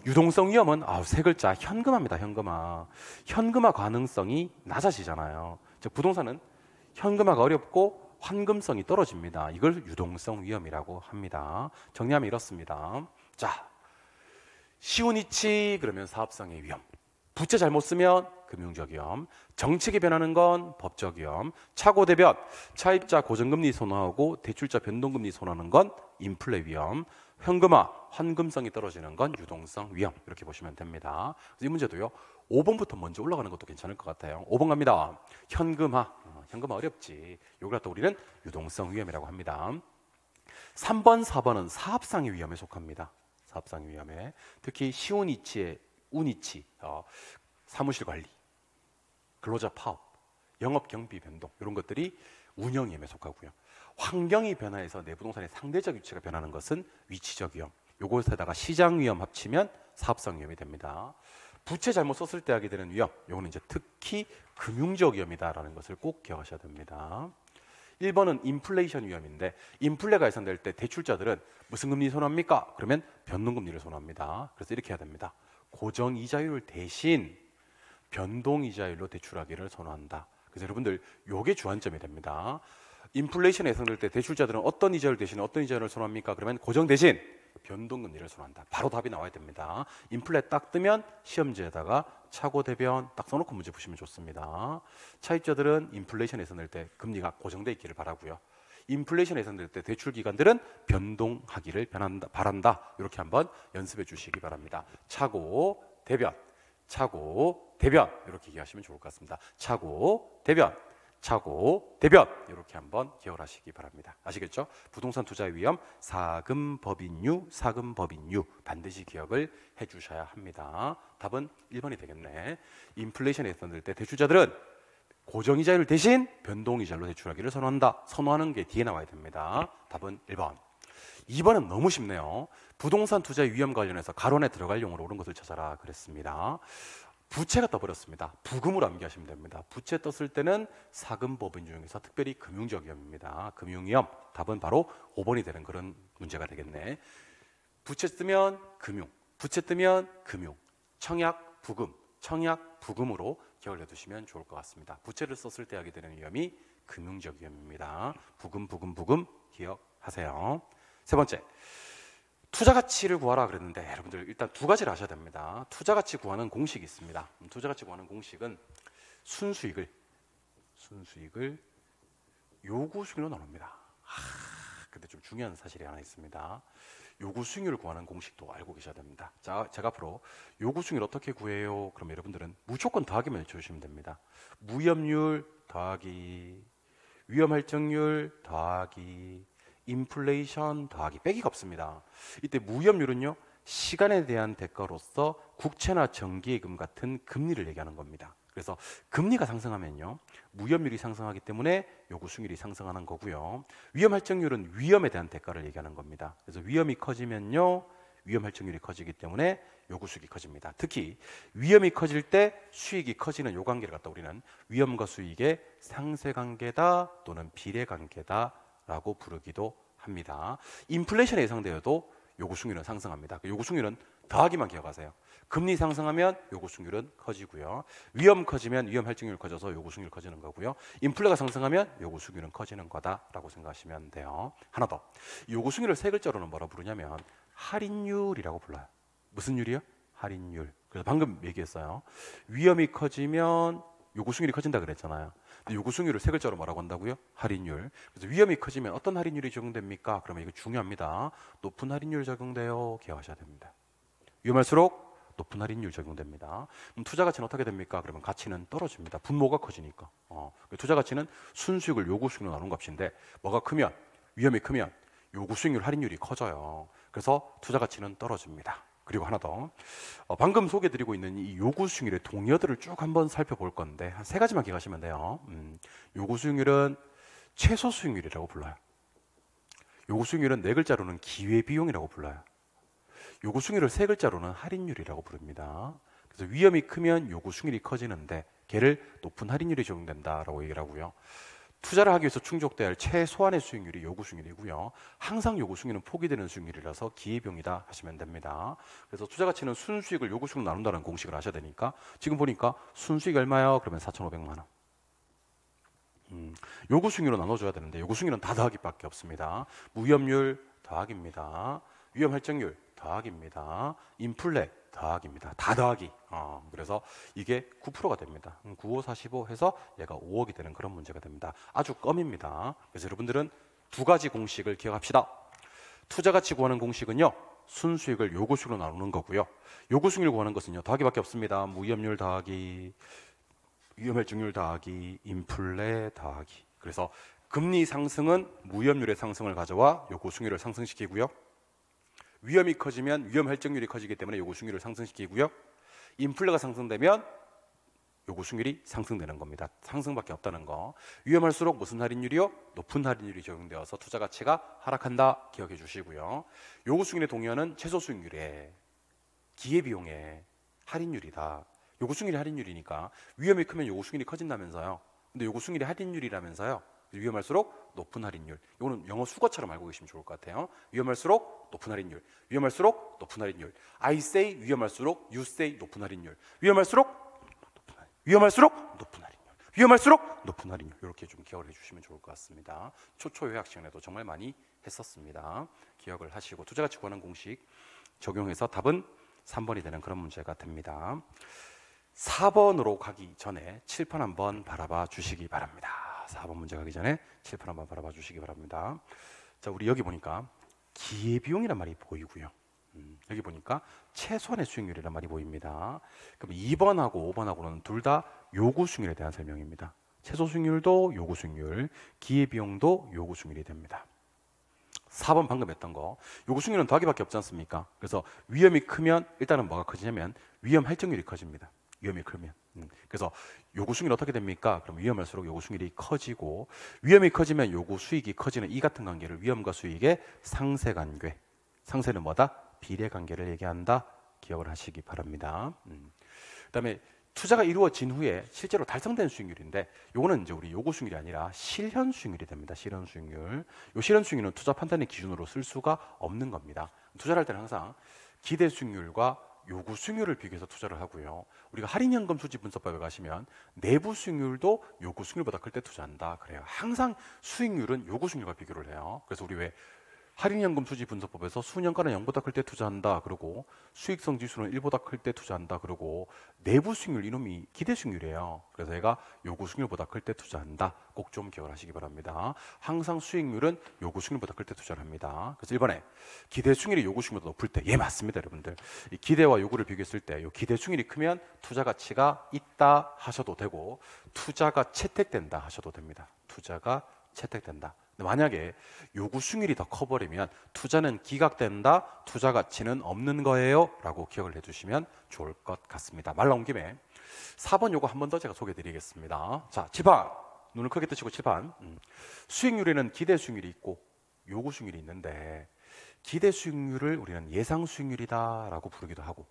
유동성 위험은 3글자 현금화입니다. 현금화 가능성이 낮아지잖아요. 즉 부동산은 현금화가 어렵고 환금성이 떨어집니다. 이걸 유동성 위험이라고 합니다. 정리하면 이렇습니다. 자, 쉬운 위치 그러면 사업성의 위험, 부채 잘못 쓰면 금융적 위험, 정책이 변하는 건 법적 위험, 차고대변, 차입자 고정금리 선호하고 대출자 변동금리 선호하는 건 인플레 위험, 현금화, 환금성이 떨어지는 건 유동성 위험 이렇게 보시면 됩니다. 그래서 이 문제도요. 5번부터 먼저 올라가는 것도 괜찮을 것 같아요. 5번 갑니다. 현금화 어렵지. 요걸 갖다 우리는 유동성 위험이라고 합니다. 3번, 4번은 사업상의 위험에 속합니다. 사업상의 위험에 특히 쉬운 위치에 운이치, 사무실 관리, 근로자 파업, 영업 경비 변동 이런 것들이 운영 위험에 속하고요. 환경이 변화해서 내 부동산의 상대적 위치가 변하는 것은 위치적 위험. 요것에다가 시장 위험 합치면 사업성 위험이 됩니다. 부채 잘못 썼을 때 하게 되는 위험, 요거는 이제 특히 금융적 위험이다라는 것을 꼭 기억하셔야 됩니다. 1번은 인플레이션 위험인데, 인플레가 예상될 때 대출자들은 무슨 금리 선호합니까? 그러면 변동금리를 선호합니다. 그래서 이렇게 해야 됩니다. 고정이자율 대신 변동이자율로 대출하기를 선호한다. 그래서 여러분들 요게 주안점이 됩니다. 인플레이션이 예상될 때 대출자들은 어떤 이자율 대신 어떤 이자율을 선호합니까? 그러면 고정 대신 변동금리를 선호한다. 바로 답이 나와야 됩니다. 인플레 딱 뜨면 시험지에다가 차고대변 딱 써놓고 문제 푸시면 좋습니다. 차입자들은 인플레이션 예상될 때 금리가 고정돼 있기를 바라고요. 인플레이션 예상될 때 대출 기관들은 변동하기를 바란다. 이렇게 한번 연습해 주시기 바랍니다. 차고 대변, 차고 대변 이렇게 기억하시면 좋을 것 같습니다. 차고 대변, 차고 대변 이렇게 한번 기억을 하시기 바랍니다. 아시겠죠? 부동산 투자의 위험, 사금법인유, 사금법인유 반드시 기억을 해주셔야 합니다. 답은 1번이 되겠네. 인플레이션에 예상될 때 대출자들은 고정이자율 대신 변동이자율로 대출하기를 선호한다. 선호하는 게 뒤에 나와야 됩니다. 답은 1번. 2번은 너무 쉽네요. 부동산 투자의 위험 관련해서 가론에 들어갈 용어로 옳은 것을 찾아라 그랬습니다. 부채가 떠버렸습니다. 부금으로 암기하시면 됩니다. 부채 떴을 때는 사금법인 중에서 특별히 금융적 위험입니다. 금융위험. 답은 바로 5번이 되는 그런 문제가 되겠네. 부채 뜨면 금융, 부채 뜨면 금융, 청약, 부금, 청약, 부금으로 기억을 해두시면 좋을 것 같습니다. 부채를 썼을 때 하게 되는 위험이 금융적 위험입니다. 부금, 부금, 부금 기억하세요. 세 번째, 투자 가치를 구하라 그랬는데 여러분들 일단 두 가지를 아셔야 됩니다. 투자 가치 구하는 공식이 있습니다. 투자 가치 구하는 공식은 순수익을 요구 수익으로 나눕니다. 근데 좀 중요한 사실이 하나 있습니다. 요구 수익률을 구하는 공식도 알고 계셔야 됩니다. 자, 제가 앞으로 요구 수익률 어떻게 구해요? 그럼 여러분들은 무조건 더하기만 해주시면 됩니다. 무위험률 더하기, 위험할증률 더하기, 인플레이션 더하기, 빼기가 없습니다. 이때 무위험률은요, 시간에 대한 대가로서 국채나 정기예금 같은 금리를 얘기하는 겁니다. 그래서 금리가 상승하면요, 무위험률이 상승하기 때문에 요구 수익률이 상승하는 거고요. 위험할증률은 위험에 대한 대가를 얘기하는 겁니다. 그래서 위험이 커지면요, 위험할증률이 커지기 때문에 요구 수익이 커집니다. 특히 위험이 커질 때 수익이 커지는 요 관계를 갖다 우리는 위험과 수익의 상쇄관계다 또는 비례관계다라고 부르기도 합니다. 인플레이션이 예상되어도 요구 수익률은 상승합니다. 요구 수익률은 더하기만 기억하세요. 금리 상승하면 요구 수익률은 커지고요. 위험 커지면 위험 할증률 커져서 요구 수익률 커지는 거고요. 인플레가 상승하면 요구 수익률은 커지는 거다라고 생각하시면 돼요. 하나 더. 요구 수익률을 세 글자로는 뭐라 부르냐면 할인율이라고 불러요. 무슨 율이요? 할인율. 그래서 방금 얘기했어요. 위험이 커지면 요구 수익률이 커진다 그랬잖아요. 근데 요구 수익률을 세 글자로 뭐라고 한다고요? 할인율. 그래서 위험이 커지면 어떤 할인율이 적용됩니까? 그러면 이거 중요합니다. 높은 할인율 적용돼요. 기억하셔야 됩니다. 위험할수록 높은 할인율 적용됩니다. 그럼 투자 가치는 어떻게 됩니까? 그러면 가치는 떨어집니다. 분모가 커지니까. 투자 가치는 순수익을 요구 수익으로 나눈 값인데 뭐가 크면, 위험이 크면 요구 수익률 할인율이 커져요. 그래서 투자 가치는 떨어집니다. 그리고 하나 더, 방금 소개해드리고 있는 이 요구 수익률의 동의어들을 쭉 한번 살펴볼 건데 한 세 가지만 기억하시면 돼요. 요구 수익률은 최소 수익률이라고 불러요. 요구 수익률은 네 글자로는 기회비용이라고 불러요. 요구 수익률을 세 글자로는 할인율이라고 부릅니다. 그래서 위험이 크면 요구 수익률이 커지는데 걔를 높은 할인율이 적용된다라고 얘기를 하고요. 투자를 하기 위해서 충족돼야 할 최소한의 수익률이 요구 수익률이고요. 항상 요구 수익률은 포기되는 수익률이라서 기회비용이다 하시면 됩니다. 그래서 투자 가치는 순수익을 요구 수익으로 나눈다는 공식을 아셔야 되니까 지금 보니까 순수익 얼마요? 그러면 4,500만 원. 요구 수익률로 나눠줘야 되는데 요구 수익률은 다 더하기밖에 없습니다. 무위험률 더하기입니다. 위험 할증률 더하기입니다. 인플레 더하기입니다. 다 더하기. 그래서 이게 9%가 됩니다. 9, 5, 45 해서 얘가 5억이 되는 그런 문제가 됩니다. 아주 껌입니다. 그래서 여러분들은 두 가지 공식을 기억합시다. 투자 가치 구하는 공식은요, 순수익을 요구 수익으로 나누는 거고요. 요구 수익률 구하는 것은요, 더하기밖에 없습니다. 무위험률 더하기, 위험할증률 더하기, 인플레 더하기. 그래서 금리 상승은 무위험률의 상승을 가져와 요구 수익률을 상승시키고요. 위험이 커지면 위험 할증률이 커지기 때문에 요구 수익률을 상승시키고요. 인플레가 상승되면 요구 수익률이 상승되는 겁니다. 상승밖에 없다는 거. 위험할수록 무슨 할인율이요? 높은 할인율이 적용되어서 투자 가치가 하락한다. 기억해 주시고요. 요구 수익률의 동의어는 최소 수익률에 기회비용의 할인율이다. 요구수익률이 할인율이니까 위험이 크면 요구수익률이 커진다면서요. 근데 요구수익률이 할인율이라면서요. 위험할수록 높은 할인율. 이거는 영어 수거처럼 알고 계시면 좋을 것 같아요. 위험할수록 높은 할인율. 위험할수록 높은 할인율. I say 위험할수록, you say 높은 할인율. 위험할수록 높은 할인율. 위험할수록 높은 할인율. 위험할수록 높은 할인율. 이렇게 좀 기억을 해주시면 좋을 것 같습니다. 초초 요약 시간에도 정말 많이 했었습니다. 기억을 하시고 투자가치 관한 공식 적용해서 답은 3번이 되는 그런 문제가 됩니다. 4번으로 가기 전에 칠판 한번 바라봐 주시기 바랍니다. 4번 문제 가기 전에 칠판 한번 바라봐 주시기 바랍니다. 자, 우리 여기 보니까 기회비용이란 말이 보이고요. 여기 보니까 최소한의 수익률이란 말이 보입니다. 그럼 2번하고 5번하고는 둘 다 요구 수익률에 대한 설명입니다. 최소 수익률도 요구 수익률, 기회비용도 요구 수익률이 됩니다. 4번 방금 했던 거 요구 수익률은 더하기밖에 없지 않습니까? 그래서 위험이 크면 일단은 뭐가 커지냐면 위험 할증률이 커집니다. 위험이 크면. 그래서 요구 수익률이 어떻게 됩니까? 그럼 위험할수록 요구 수익률이 커지고 위험이 커지면 요구 수익이 커지는 이 같은 관계를 위험과 수익의 상세 관계. 상세는 뭐다? 비례 관계를 얘기한다. 기억을 하시기 바랍니다. 그다음에 투자가 이루어진 후에 실제로 달성된 수익률인데 요거는 이제 우리 요구 수익률이 아니라 실현 수익률이 됩니다. 실현 수익률. 요 실현 수익률은 투자 판단의 기준으로 쓸 수가 없는 겁니다. 투자를 할 때는 항상 기대 수익률과 요구 수익률을 비교해서 투자를 하고요. 우리가 할인연금 수지 분석법에 가시면 내부 수익률도 요구 수익률보다 클 때 투자한다 그래요. 항상 수익률은 요구 수익률과 비교를 해요. 그래서 우리 왜 할인연금 수지 분석법에서 수년간은 0보다 클 때 투자한다 그러고 수익성 지수는 1보다 클 때 투자한다 그러고 내부 수익률 이놈이 기대 수익률이에요. 그래서 얘가 요구 수익률보다 클 때 투자한다. 꼭 좀 기억을 하시기 바랍니다. 항상 수익률은 요구 수익률보다 클 때 투자를 합니다. 그래서 1번에 기대 수익률이 요구 수익률보다 높을 때, 예 맞습니다 여러분들. 이 기대와 요구를 비교했을 때 요 기대 수익률이 크면 투자 가치가 있다 하셔도 되고 투자가 채택된다 하셔도 됩니다. 투자가 채택된다. 만약에 요구 수익률이 더 커버리면 투자는 기각된다, 투자 가치는 없는 거예요 라고 기억을 해주시면 좋을 것 같습니다. 말 나온 김에 4번 요거 한 번 더 제가 소개해 드리겠습니다. 자, 칠판 눈을 크게 뜨시고 칠판. 수익률에는 기대 수익률이 있고 요구 수익률이 있는데 기대 수익률을 우리는 예상 수익률이다 라고 부르기도 하고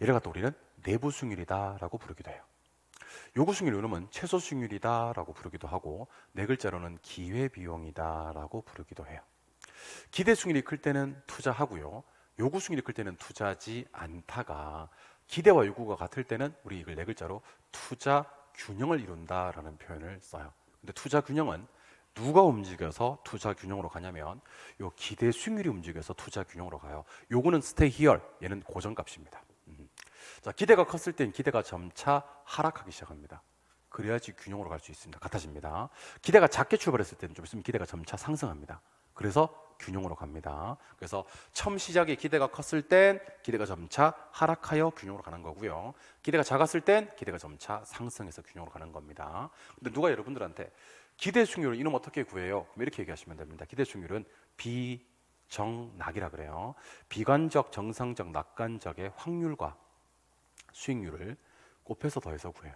얘를 갖다 우리는 내부 수익률이다 라고 부르기도 해요. 요구 수익률 이름은 최소 수익률이다 라고 부르기도 하고 네 글자로는 기회비용이다 라고 부르기도 해요. 기대 수익률이 클 때는 투자하고요. 요구 수익률이 클 때는 투자하지 않다가 기대와 요구가 같을 때는 우리 이걸 네 글자로 투자 균형을 이룬다라는 표현을 써요. 근데 투자 균형은 누가 움직여서 투자 균형으로 가냐면 요 기대 수익률이 움직여서 투자 균형으로 가요. 요거는 stay here, 얘는 고정값입니다. 자, 기대가 컸을 땐 기대가 점차 하락하기 시작합니다. 그래야지 균형으로 갈 수 있습니다. 같아집니다. 기대가 작게 출발했을 때는 좀 있으면 기대가 점차 상승합니다. 그래서 균형으로 갑니다. 그래서 처음 시작에 기대가 컸을 땐 기대가 점차 하락하여 균형으로 가는 거고요. 기대가 작았을 땐 기대가 점차 상승해서 균형으로 가는 겁니다. 근데 누가 여러분들한테 기대 수익률을 이놈 어떻게 구해요? 그럼 이렇게 얘기하시면 됩니다. 기대 수익률은 비정낙이라 그래요. 비관적, 정상적, 낙관적의 확률과 수익률을 곱해서 더해서 구해요.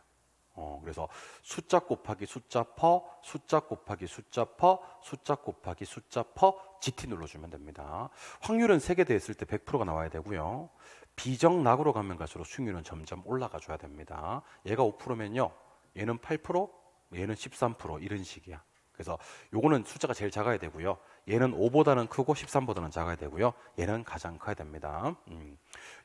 그래서 숫자 곱하기 숫자 퍼, 숫자 곱하기 숫자 퍼, 숫자 곱하기 숫자 퍼 GT 눌러주면 됩니다. 확률은 3개 더했을 때 100%가 나와야 되고요. 비정낙으로 가면 갈수록 수익률은 점점 올라가 줘야 됩니다. 얘가 5%면요. 얘는 8%, 얘는 13% 이런 식이야. 그래서 요거는 숫자가 제일 작아야 되고요. 얘는 5보다는 크고 13보다는 작아야 되고요. 얘는 가장 커야 됩니다.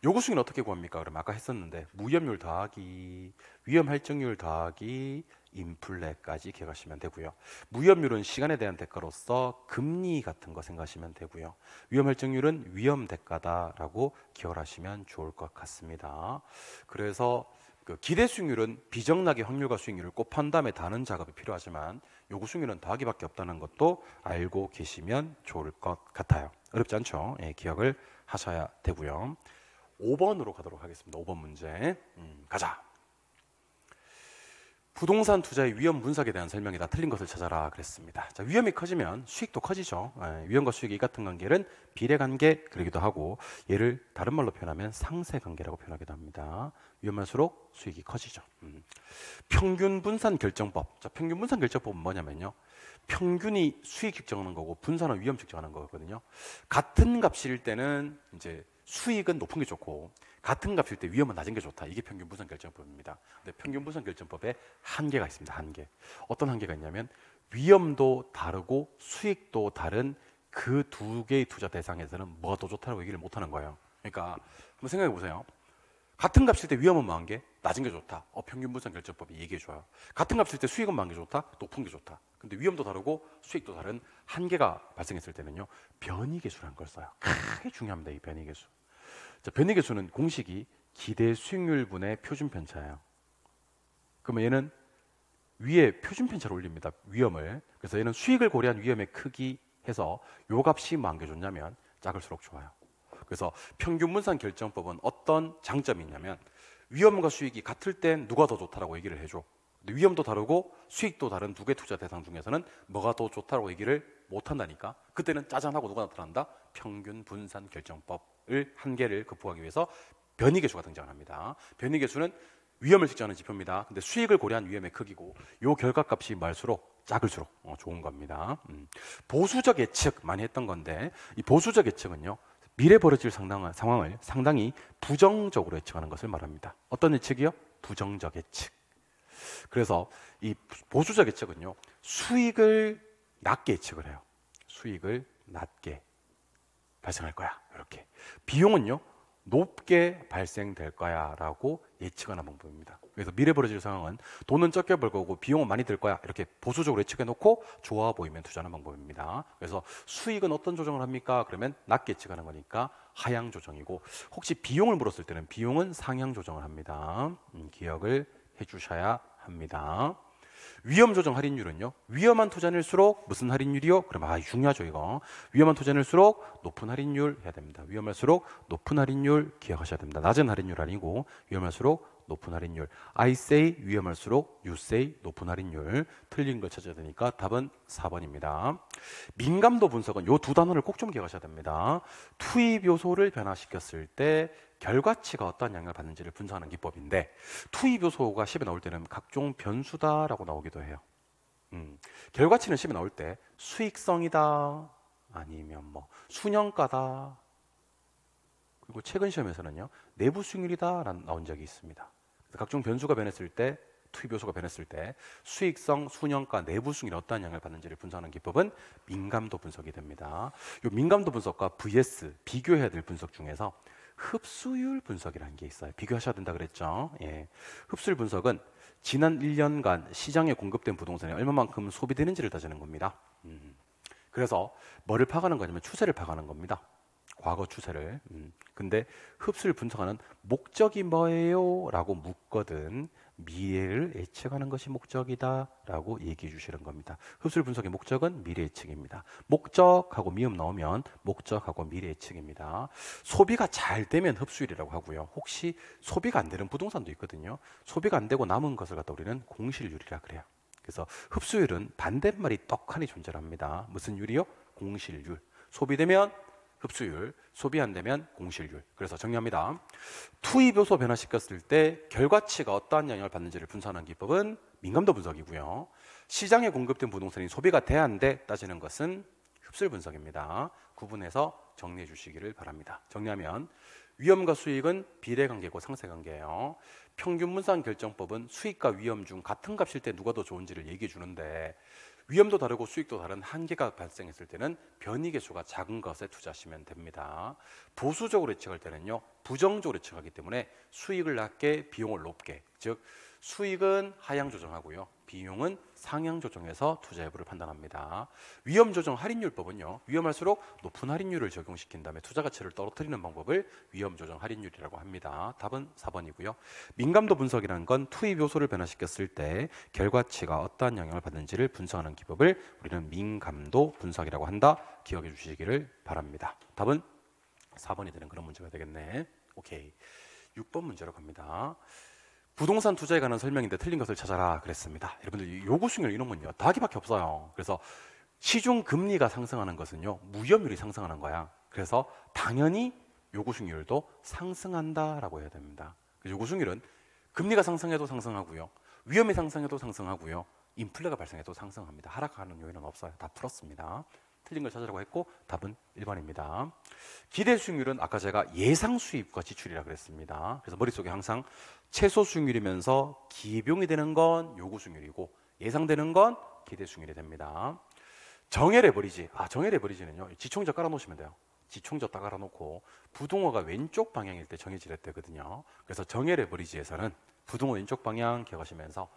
요구 수익은 어떻게 구합니까? 그럼 아까 했었는데 무위험률 더하기 위험 할증률 더하기 인플레까지 기억하시면 되고요. 무위험률은 시간에 대한 대가로서 금리 같은 거 생각하시면 되고요. 위험 할증률은 위험 대가다라고 기억을 하시면 좋을 것 같습니다. 그래서 그 기대 수익률은 비정낙의 확률과 수익률을 곱한 다음에 다는 작업이 필요하지만 요구 수익률은 더하기밖에 없다는 것도 알고 계시면 좋을 것 같아요. 어렵지 않죠? 예, 기억을 하셔야 되고요. 5번으로 가도록 하겠습니다. 5번 문제 가자. 부동산 투자의 위험 분석에 대한 설명이다. 틀린 것을 찾아라 그랬습니다. 자, 위험이 커지면 수익도 커지죠. 위험과 수익이 같은 관계는 비례 관계 그러기도 하고 얘를 다른 말로 표현하면 상세 관계라고 표현하기도 합니다. 위험할수록 수익이 커지죠. 평균 분산 결정법. 자, 평균 분산 결정법은 뭐냐면요. 평균이 수익 측정하는 거고 분산은 위험 측정하는 거거든요. 같은 값일 때는 이제 수익은 높은 게 좋고 같은 값일 때 위험은 낮은 게 좋다. 이게 평균 분산 결정법입니다. 근데 평균 분산 결정법에 한계가 있습니다. 한계. 어떤 한계가 있냐면 위험도 다르고 수익도 다른 그 두 개의 투자 대상에서는 뭐가 더 좋다고 얘기를 못 하는 거예요. 그러니까 한번 생각해 보세요. 같은 값일 때 위험은 많은 게 낮은 게 좋다. 평균 분산 결정법이 얘기해 줘요. 같은 값일 때 수익은 많은 게 좋다. 높은 게 좋다. 근데 위험도 다르고 수익도 다른 한계가 발생했을 때는요. 변이계수라는 걸 써요. 크게 중요합니다. 이 변이계수. 자, 변이계수는 공식이 기대 수익률분의 표준 편차예요. 그러면 얘는 위에 표준 편차를 올립니다. 위험을. 그래서 얘는 수익을 고려한 위험의 크기 해서 요 값이 뭐한 게 좋냐면 작을수록 좋아요. 그래서 평균 분산 결정법은 어떤 장점이 있냐면 위험과 수익이 같을 땐 누가 더 좋다라고 얘기를 해줘. 근데 위험도 다르고 수익도 다른 두 개 투자 대상 중에서는 뭐가 더 좋다라고 얘기를 못 한다니까. 그때는 짜잔하고 누가 나타난다? 평균 분산 결정법을 한계를 극복하기 위해서 변이계수가 등장합니다. 변이계수는 위험을 측정하는 지표입니다. 근데 수익을 고려한 위험의 크기고 요 결과값이 많을수록 작을수록 좋은 겁니다. 보수적 예측 많이 했던 건데 이 보수적 예측은요. 미래 벌어질 상황을 상당히 부정적으로 예측하는 것을 말합니다. 어떤 예측이요? 부정적 예측. 그래서 이 보수적 예측은요. 수익을 낮게 예측을 해요. 수익을 낮게 발생할 거야. 이렇게. 비용은요. 높게 발생될 거야 라고 예측하는 방법입니다. 그래서 미래 벌어질 상황은 돈은 적게 벌 거고 비용은 많이 들 거야 이렇게 보수적으로 예측해 놓고 좋아 보이면 투자하는 방법입니다. 그래서 수익은 어떤 조정을 합니까? 그러면 낮게 예측하는 거니까 하향 조정이고, 혹시 비용을 물었을 때는 비용은 상향 조정을 합니다. 기억을 해 주셔야 합니다. 위험 조정 할인율은요. 위험한 투자일수록 무슨 할인율이요? 그럼 중요하죠 이거. 위험한 투자일수록 높은 할인율 해야 됩니다. 위험할수록 높은 할인율 기억하셔야 됩니다. 낮은 할인율 아니고 위험할수록 높은 할인율. I say 위험할수록 you say 높은 할인율. 틀린 걸 찾아야 되니까 답은 4번입니다. 민감도 분석은 이 두 단어를 꼭 좀 기억하셔야 됩니다. 투입 요소를 변화시켰을 때 결과치가 어떠한 영향을 받는지를 분석하는 기법인데, 투입 요소가 시험에 나올 때는 각종 변수다라고 나오기도 해요. 결과치는 시험에 나올 때 수익성이다 아니면 뭐 순영가다, 그리고 최근 시험에서는요 내부 수익률이다 라는 나온 적이 있습니다. 각종 변수가 변했을 때, 투입 요소가 변했을 때 수익성, 순영가, 내부 수익률이 어떠한 영향을 받는지를 분석하는 기법은 민감도 분석이 됩니다. 이 민감도 분석과 vs 비교해야 될 분석 중에서 흡수율 분석이라는 게 있어요. 비교하셔야 된다 그랬죠. 예. 흡수율 분석은 지난 1년간 시장에 공급된 부동산이 얼마만큼 소비되는지를 따지는 겁니다. 그래서 뭐를 파악하는 거냐면 추세를 파악하는 겁니다. 과거 추세를. 근데 흡수율 분석하는 목적이 뭐예요? 라고 묻거든 미래를 예측하는 것이 목적이다 라고 얘기해 주시는 겁니다. 흡수율 분석의 목적은 미래 예측입니다. 목적하고 미음 나오면 목적하고 미래 예측입니다. 소비가 잘 되면 흡수율이라고 하고요. 혹시 소비가 안 되는 부동산도 있거든요. 소비가 안 되고 남은 것을 갖다 우리는 공실률이라 그래요. 그래서 흡수율은 반대말이 떡하니 존재합니다. 무슨 율이요? 공실률. 소비되면 흡수율, 소비 안 되면 공실률. 그래서 정리합니다. 투입 요소 변화시켰을 때 결과치가 어떠한 영향을 받는지를 분석하는 기법은 민감도 분석이고요. 시장에 공급된 부동산이 소비가 돼야 안 돼 따지는 것은 흡수율 분석입니다. 구분해서 정리해 주시기를 바랍니다. 정리하면 위험과 수익은 비례관계고 상쇄관계예요. 평균 분산 결정법은 수익과 위험 중 같은 값일 때 누가 더 좋은지를 얘기해 주는데, 위험도 다르고 수익도 다른 한계가 발생했을 때는 변이계수가 작은 것에 투자하시면 됩니다. 보수적으로 예측할 때는요, 부정적으로 예측하기 때문에 수익을 낮게 비용을 높게, 즉 수익은 하향 조정하고요, 비용은 상향 조정해서 투자 여부를 판단합니다. 위험 조정 할인율법은요, 위험할수록 높은 할인율을 적용시킨 다음에 투자 가치를 떨어뜨리는 방법을 위험 조정 할인율이라고 합니다. 답은 4번이고요. 민감도 분석이라는 건 투입 요소를 변화시켰을 때 결과치가 어떠한 영향을 받는지를 분석하는 기법을 우리는 민감도 분석이라고 한다. 기억해 주시기를 바랍니다. 답은 4번이 되는 그런 문제가 되겠네. 오케이. 6번 문제로 갑니다. 부동산 투자에 관한 설명인데 틀린 것을 찾아라 그랬습니다. 여러분들 요구 수익률 이놈은요 더하기밖에 없어요. 그래서 시중 금리가 상승하는 것은요 무이율이 상승하는 거야. 그래서 당연히 요구 수익률도 상승한다라고 해야 됩니다. 요구 수익률은 금리가 상승해도 상승하고요, 위험이 상승해도 상승하고요, 인플레가 발생해도 상승합니다. 하락하는 요인은 없어요. 다 풀었습니다. 틀린 걸 찾으라고 했고 답은 1번입니다. 기대 수익률은 아까 제가 예상 수입과 지출이라 그랬습니다. 그래서 머릿속에 항상 최소 수익률이면서 기비용이 되는 건 요구 수익률이고 예상되는 건 기대 수익률이 됩니다. 정의 레버리지. 정의 레버리지는요. 지총적 깔아놓으시면 돼요. 지총적 딱 깔아놓고 부동어가 왼쪽 방향일 때 정해질 때거든요. 그래서 정의 레버리지에서는 부동어 왼쪽 방향 기억하시면서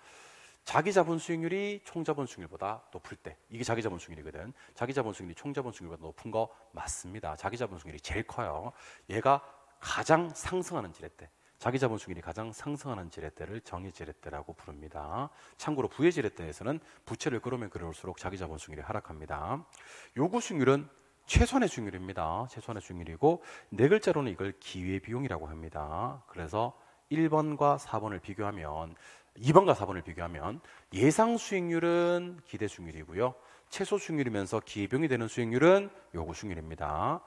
자기 자본 수익률이 총 자본 수익률보다 높을 때, 이게 자기 자본 수익률이거든. 자기 자본 수익률이 총 자본 수익률보다 높은 거 맞습니다. 자기 자본 수익률이 제일 커요. 얘가 가장 상승하는 지렛대, 자기 자본 수익률이 가장 상승하는 지렛대를 정의 지렛대라고 부릅니다. 참고로 부의 지렛대에서는 부채를 끌으면 끌어올수록 자기 자본 수익률이 하락합니다. 요구 수익률은 최소한의 수익률입니다. 최소한의 수익률이고 네 글자로는 이걸 기회비용이라고 합니다. 그래서 1번과 4번을 비교하면 2번과 4번을 비교하면 예상 수익률은 기대 수익률이고요. 최소 수익률이면서 기회비용이 되는 수익률은 요구 수익률입니다.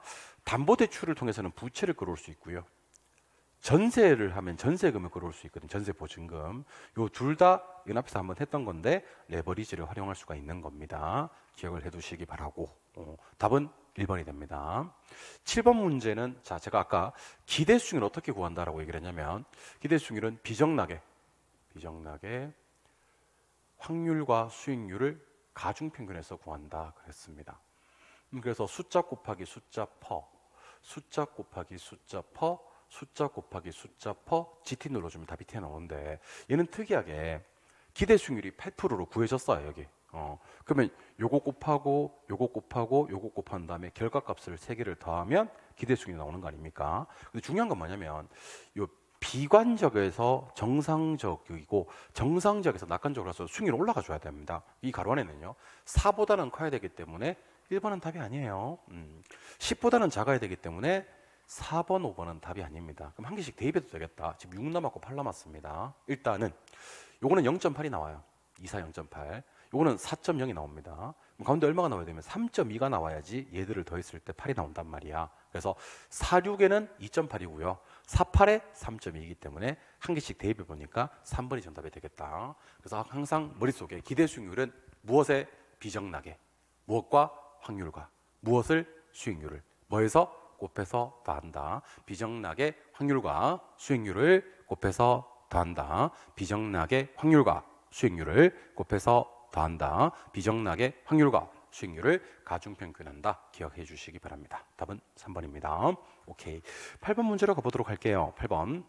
담보대출을 통해서는 부채를 끌어올 수 있고요. 전세를 하면 전세금을 끌어올 수 있거든요. 전세보증금. 요 둘 다 연합해서 한번 했던 건데 레버리지를 활용할 수가 있는 겁니다. 기억을 해두시기 바라고. 답은 1번이 됩니다. 7번 문제는 제가 아까 기대 수익률을 어떻게 구한다라고 얘기를 했냐면 기대 수익률은 비정락에 확률과 수익률을 가중평균해서 구한다 그랬습니다. 그래서 숫자 곱하기 숫자 퍼, 숫자 곱하기 숫자 퍼, 숫자 곱하기 숫자 퍼 GT 눌러주면 답이 튀어나오는데 얘는 특이하게 기대 수익률이 8%로 구해졌어요. 여기. 그러면 요거 곱하고 요거 곱하고 요거 곱한 다음에 결과값을 3개를 더하면 기대 수익률이 나오는 거 아닙니까? 근데 중요한 건 뭐냐면 요 비관적에서 정상적이고 정상적에서 낙관적으로 해서 수익률이 올라가 줘야 됩니다. 이 가로 안에는요 4보다는 커야 되기 때문에 1번은 답이 아니에요. 10보다는 작아야 되기 때문에 4번, 5번은 답이 아닙니다. 그럼 한 개씩 대입해도 되겠다. 지금 6 남았고 8 남았습니다. 일단은 요거는 0.8이 나와요. 2, 4, 0.8. 요거는 4.0이 나옵니다. 가운데 얼마가 나와야 되면 3.2가 나와야지 얘들을 더했을 때 8이 나온단 말이야. 그래서 4, 6에는 2.8이고요. 4, 8에 3.2이기 때문에 한 개씩 대입해 보니까 3번이 정답이 되겠다. 그래서 항상 머릿속에 기대 수익률은 무엇에 비정락에, 무엇과 확률과, 무엇을 수익률을, 뭐에서 곱해서 더한다. 비정락의 확률과 수익률을 곱해서 더한다. 비정락의 확률과 수익률을 곱해서 더한다. 비정락의 확률과 수익률을 가중평균한다. 기억해 주시기 바랍니다. 답은 3번입니다. 오케이. 8번 문제로 가보도록 할게요. 8번.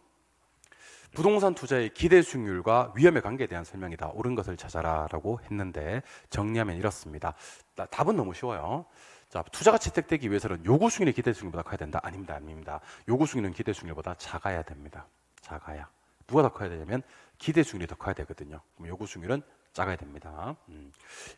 부동산 투자의 기대 수익률과 위험의 관계에 대한 설명이다. 옳은 것을 찾아라 라고 했는데 정리하면 이렇습니다. 답은 너무 쉬워요. 자, 투자가 채택되기 위해서는 요구 수익률이 기대 수익률보다 커야 된다? 아닙니다. 요구 수익률은 기대 수익률보다 작아야 됩니다. 작아야. 누가 더 커야 되냐면 기대 수익률이 더 커야 되거든요. 그럼 요구 수익률은 작아야 됩니다.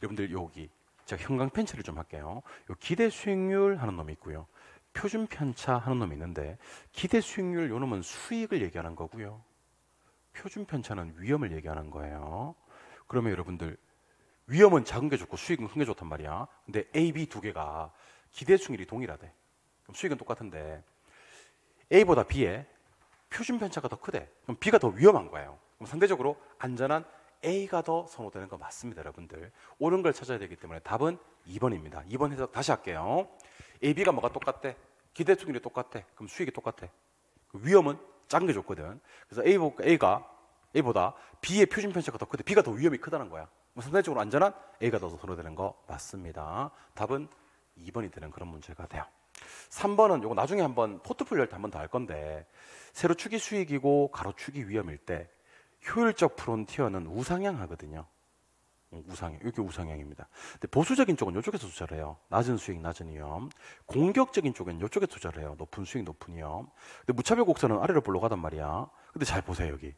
여러분들 여기 제가 형광 편차를 좀 할게요. 요 기대 수익률 하는 놈이 있고요. 표준 편차 하는 놈이 있는데 기대 수익률 요 놈은 수익을 얘기하는 거고요. 표준 편차는 위험을 얘기하는 거예요. 그러면 여러분들 위험은 작은 게 좋고 수익은 큰 게 좋단 말이야. 근데 A, B 두 개가 기대 수익률이 동일하대. 그럼 수익은 똑같은데 A보다 B의 표준 편차가 더 크대. 그럼 B가 더 위험한 거예요. 그럼 상대적으로 안전한 A가 더 선호되는 거 맞습니다, 여러분들. 옳은 걸 찾아야 되기 때문에 답은 2번입니다. 2번 해석 다시 할게요. A, B가 뭐가 똑같대? 기대 수익률이 똑같대. 그럼 수익이 똑같대. 위험은 작은 게 좋거든. 그래서 A보다 B의 표준 편차가 더 크대. B가 더 위험이 크다는 거야. 상대적으로 안전한 A가 더 선호되는 거 맞습니다. 답은 2번이 되는 그런 문제가 돼요. 3번은 요거 나중에 한번 포트폴리오 할 때 한번 더 할 건데 세로축이 수익이고 가로축이 위험일 때 효율적 프론티어는 우상향 하거든요. 우상향, 이렇게 우상향입니다. 근데 보수적인 쪽은 이쪽에서 투자를 해요. 낮은 수익, 낮은 위험. 공격적인 쪽은 이쪽에 투자를 해요. 높은 수익, 높은 위험. 근데 무차별 곡선은 아래로 볼록하단 말이야. 근데 잘 보세요, 여기.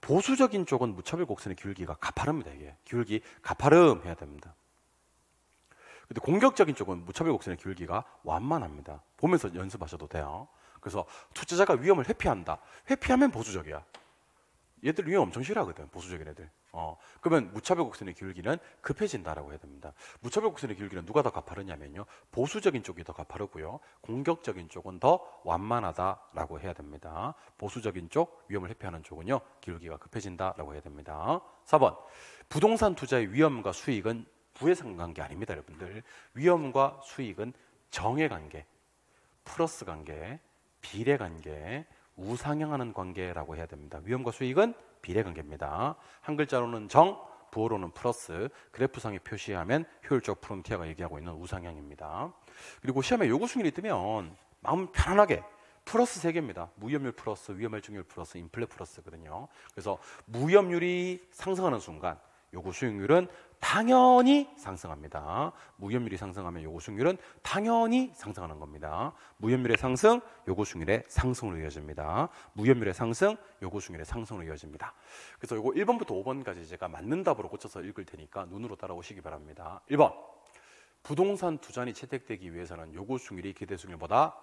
보수적인 쪽은 무차별 곡선의 기울기가 가파릅니다. 이게 기울기 가파름해야 됩니다. 근데 공격적인 쪽은 무차별 곡선의 기울기가 완만합니다. 보면서 연습하셔도 돼요. 그래서 투자자가 위험을 회피한다. 회피하면 보수적이야. 얘들 위험 엄청 싫어하거든, 보수적인 애들. 그러면 무차별 곡선의 기울기는 급해진다라고 해야 됩니다. 무차별 곡선의 기울기는 누가 더 가파르냐면요, 보수적인 쪽이 더 가파르고요, 공격적인 쪽은 더 완만하다라고 해야 됩니다. 보수적인 쪽, 위험을 회피하는 쪽은요, 기울기가 급해진다라고 해야 됩니다. 4번, 부동산 투자의 위험과 수익은 부의 상관관계 아닙니다, 여러분들. 위험과 수익은 정의 관계, 플러스 관계, 비례 관계, 우상향하는 관계라고 해야 됩니다. 위험과 수익은 비례 관계입니다. 한 글자로는 정, 부호로는 플러스, 그래프상에 표시하면 효율적 프론티어가 얘기하고 있는 우상향입니다. 그리고 시험에 요구수익률이 뜨면 마음 편안하게 플러스 3개입니다. 무위험률 플러스, 위험할증률 플러스, 인플레 플러스거든요. 그래서 무위험률이 상승하는 순간 요구수익률은 당연히 상승합니다. 무위험률이 상승하면 요구수익률은 당연히 상승하는 겁니다. 무위험률의 상승, 요구수익률의 상승으로 이어집니다. 무위험률의 상승, 요구수익률의 상승으로 이어집니다. 그래서 요거 1번부터 5번까지 제가 맞는 답으로 고쳐서 읽을 테니까 눈으로 따라오시기 바랍니다. 1번, 부동산 투자안이 채택되기 위해서는 요구수익률이 기대수익률보다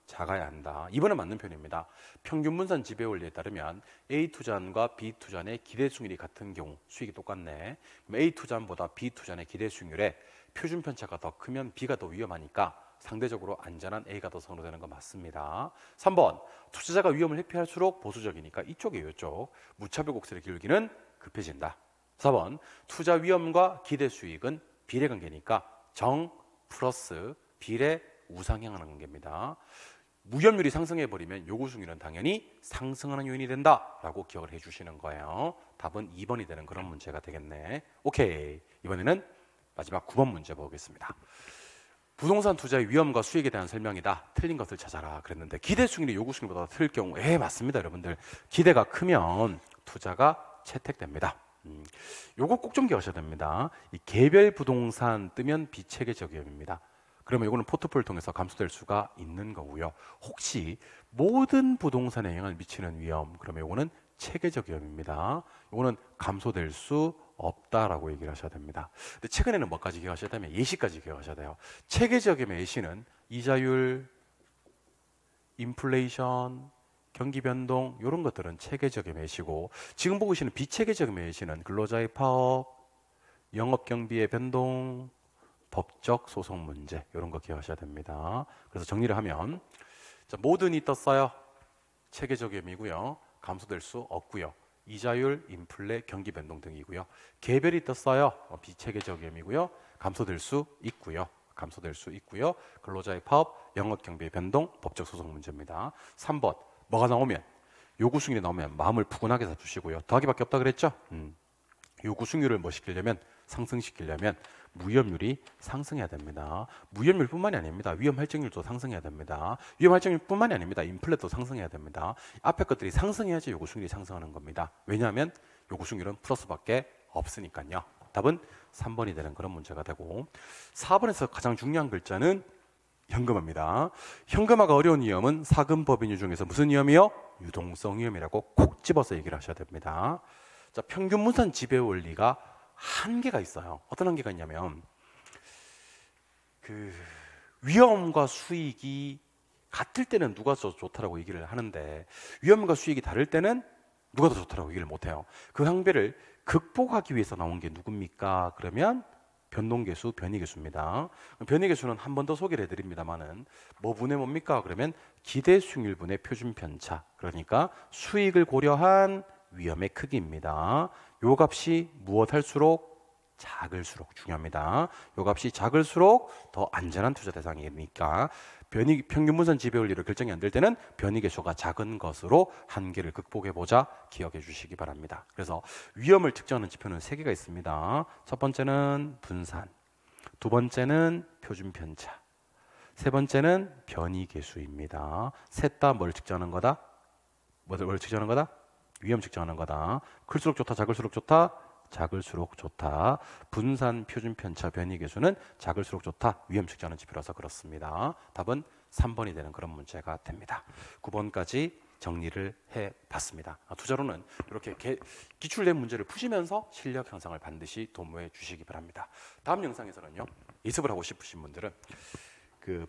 작아야 한다. 2번은 맞는 편입니다. 평균 분산 지배 원리에 따르면 A 투자안과 B 투자안의 기대 수익률이 같은 경우 수익이 똑같네. 그럼 A 투자안보다 B 투자안의 기대 수익률에 표준 편차가 더 크면 B가 더 위험하니까 상대적으로 안전한 A가 더 선호되는 거 맞습니다. 3번, 투자자가 위험을 회피할수록 보수적이니까 이쪽이에요. 이쪽. 무차별 곡선의 기울기는 급해진다. 4번, 투자 위험과 기대 수익은 비례 관계니까 정 플러스 비례 우상향하는 관계입니다. 무위험률이 상승해버리면 요구수익률은 당연히 상승하는 요인이 된다라고 기억을 해주시는 거예요. 답은 2번이 되는 그런 문제가 되겠네. 오케이. 이번에는 마지막 9번 문제 보겠습니다. 부동산 투자의 위험과 수익에 대한 설명이다. 틀린 것을 찾아라 그랬는데 기대 수익률이 요구 수익률보다 틀 경우 맞습니다, 여러분들. 기대가 크면 투자가 채택됩니다. 요거 꼭 좀 기억하셔야 됩니다. 이 개별 부동산 뜨면 비체계적 위험입니다. 그러면 이거는 포트폴리오를 통해서 감소될 수가 있는 거고요. 혹시 모든 부동산에 영향을 미치는 위험, 그러면 이거는 체계적 위험입니다. 이거는 감소될 수 없다라고 얘기를 하셔야 됩니다. 근데 최근에는 뭐까지 기억하셔야 되면 예시까지 기억하셔야 돼요. 체계적 위험의 예시는 이자율, 인플레이션, 경기 변동 이런 것들은 체계적 위험의 예시고, 지금 보고 계시는 비체계적 위험의 예시는 근로자의 파업, 영업 경비의 변동, 법적 소송 문제 이런 거 기억하셔야 됩니다. 그래서 정리를 하면 모든이 떴어요. 체계적 위험이고요. 감소될 수 없고요. 이자율, 인플레, 경기 변동 등이고요. 개별이 떴어요. 비체계적 위험이고요. 감소될 수 있고요. 근로자의 파업, 영업 경비의 변동, 법적 소송 문제입니다. 3번 뭐가 나오면 요구수익률이 나오면 마음을 푸근하게 잡으시고요. 더하기밖에 없다 그랬죠? 요구수익률을 뭐 시키려면 상승시키려면 무위험률이 상승해야 됩니다. 무위험률뿐만이 아닙니다. 위험할증률도 상승해야 됩니다. 위험할증률뿐만이 아닙니다. 인플레도 상승해야 됩니다. 앞에 것들이 상승해야지 요구수익률이 상승하는 겁니다. 왜냐하면 요구수익률은 플러스밖에 없으니까요. 답은 3번이 되는 그런 문제가 되고, 4번에서 가장 중요한 글자는 현금화입니다. 현금화가 어려운 위험은 사금법인유 중에서 무슨 위험이요? 유동성 위험이라고 콕 집어서 얘기를 하셔야 됩니다. 자, 평균 분산 지배 원리가 한계가 있어요. 어떤 한계가 있냐면 위험과 수익이 같을 때는 누가 더 좋다라고 얘기를 하는데 위험과 수익이 다를 때는 누가 더 좋다라고 얘기를 못해요. 그 한계를 극복하기 위해서 나온 게 누굽니까? 그러면 변동계수, 변이계수입니다. 변이계수는 한 번 더 소개를 해드립니다만은 뭐 분의 뭡니까? 그러면 기대 수익률 분의 표준 편차, 그러니까 수익을 고려한 위험의 크기입니다. 요 값이 무엇할수록 작을수록 중요합니다. 요 값이 작을수록 더 안전한 투자 대상이니까 평균 분산 지배 원리를 결정이 안 될 때는 변이계수가 작은 것으로 한계를 극복해보자 기억해 주시기 바랍니다. 그래서 위험을 측정하는 지표는 3개가 있습니다. 첫 번째는 분산, 두 번째는 표준 편차, 세 번째는 변이계수입니다. 셋 다 뭘 측정하는 거다? 뭘 측정하는 거다? 위험 측정하는 거다. 클수록 좋다, 작을수록 좋다, 작을수록 좋다. 분산, 표준 편차, 변이계수는 작을수록 좋다. 위험 측정하는 지표라서 그렇습니다. 답은 3번이 되는 그런 문제가 됩니다. 9번까지 정리를 해봤습니다. 투자로는 이렇게 기출된 문제를 푸시면서 실력 향상을 반드시 도모해 주시기 바랍니다. 다음 영상에서는요, 예습을 하고 싶으신 분들은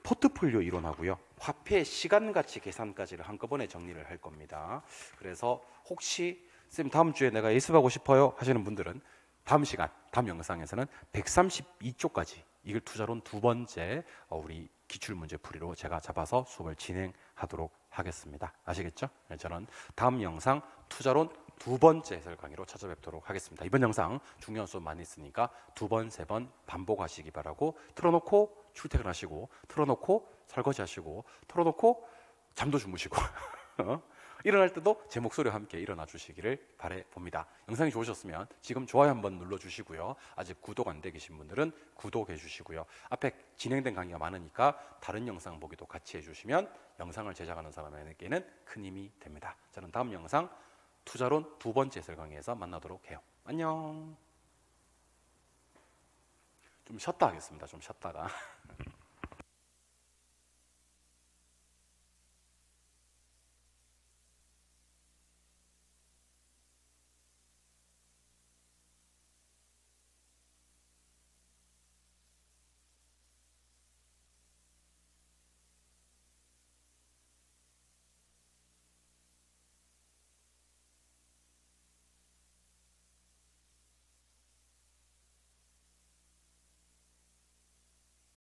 포트폴리오 이론하고요, 화폐 시간가치 계산까지를 한꺼번에 정리를 할 겁니다. 그래서 혹시 쌤 다음 주에 내가 예습하고 싶어요 하시는 분들은 다음 시간, 다음 영상에서는 132쪽까지 이걸 투자론 2번째 우리 기출문제 풀이로 제가 잡아서 수업을 진행하도록 하겠습니다. 아시겠죠? 저는 다음 영상 투자론 두 번째 해설 강의로 찾아뵙도록 하겠습니다. 이번 영상 중요한 수업 많이 있으니까 두 번, 세 번 반복하시기 바라고, 틀어놓고 출퇴근하시고, 틀어놓고 설거지하시고, 틀어놓고 잠도 주무시고 일어날 때도 제 목소리와 함께 일어나 주시기를 바라봅니다. 영상이 좋으셨으면 지금 좋아요 한번 눌러주시고요. 아직 구독 안 돼 계신 분들은 구독해 주시고요. 앞에 진행된 강의가 많으니까 다른 영상 보기도 같이 해주시면 영상을 제작하는 사람에게는 큰 힘이 됩니다. 저는 다음 영상 투자론 두 번째 해설 강의에서 만나도록 해요. 안녕. 좀 쉬었다 하겠습니다. 좀 쉬었다가